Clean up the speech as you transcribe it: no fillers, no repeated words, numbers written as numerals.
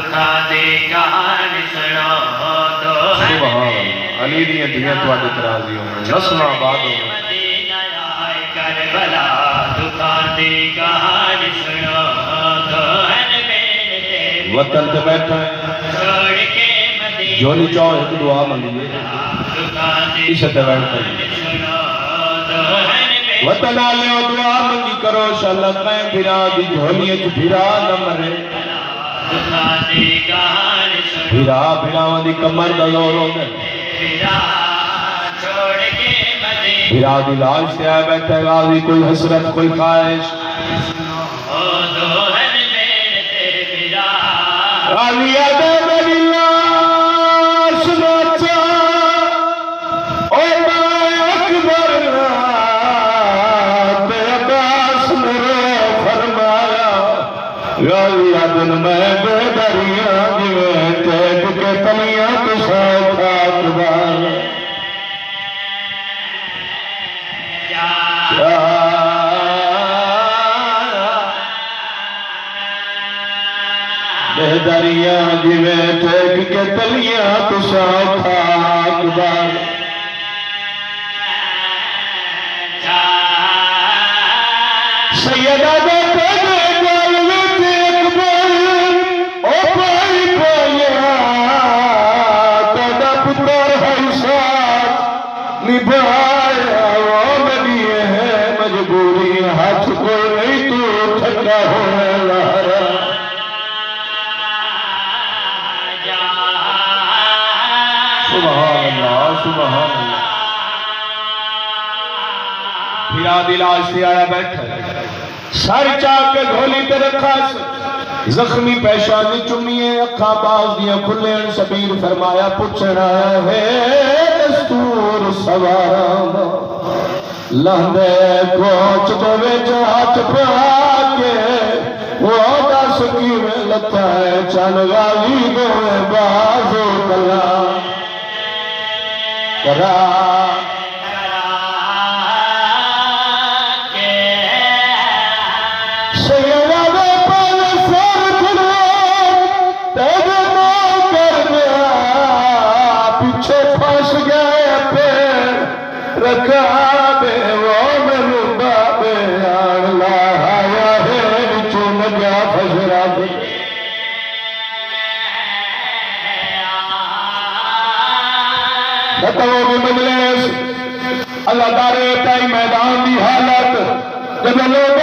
दुखा दी कहानी सुनो दो अली दी दियां तुहाडे ते राजी होण नस्लां बाद होण मदीना आए करबला दुखा दी कहानी सुनो दो वतन ते बैठा छोड़ के मदीना जोनी चाहो एक दुआ मंगिए दुखा दी इसे ते बैठा सुनो दो वतन आले दुआ मंगी करो शाला कै फिरा दी झोली च फिरा न मरे दुखा दी कहानी सुनो फिरा फिरावां दी कमर दा जोर होंदा फिरा छोड़ के मदीना फिरा दी लाश ते आ बैठा गाजी कोई हसरत कोई ख्वाहिश ओ दो हन मेरे ते फिरा आलिया दे मेरी लाश नाचा ओ मैं अकबर ते अब्बास मेरे फरमाया गालिया दिन मैं बेदरिया जिवें टेक के तलियां तो सौखा अकबर बेदरिया जिवें टेक के तलियां तो सौखा अकबर सैयदा दे गल विच अकबर ओ भाई भैया तेरा पुत्र है साथ निभाया वो मेरी है मजबूरी हाथ को नहीं तू ठंडा होने लहरा सुभान अल्लाह सुभान अल्लाह फिरा दिलाज से आया बैठा सर चाक के घोली ते रखा जख्मी पेशानी चुमिए अखा बाज दिया खुले शबीर फरमाया पुछण आया है दस्तूर सवारा लहंदे कोच दे विच हाथ पा के वो दस किवें लथा है चन गाली दोवें बाजो कला करा अल्लाह दारे ताई मैदान की हालत जब लोग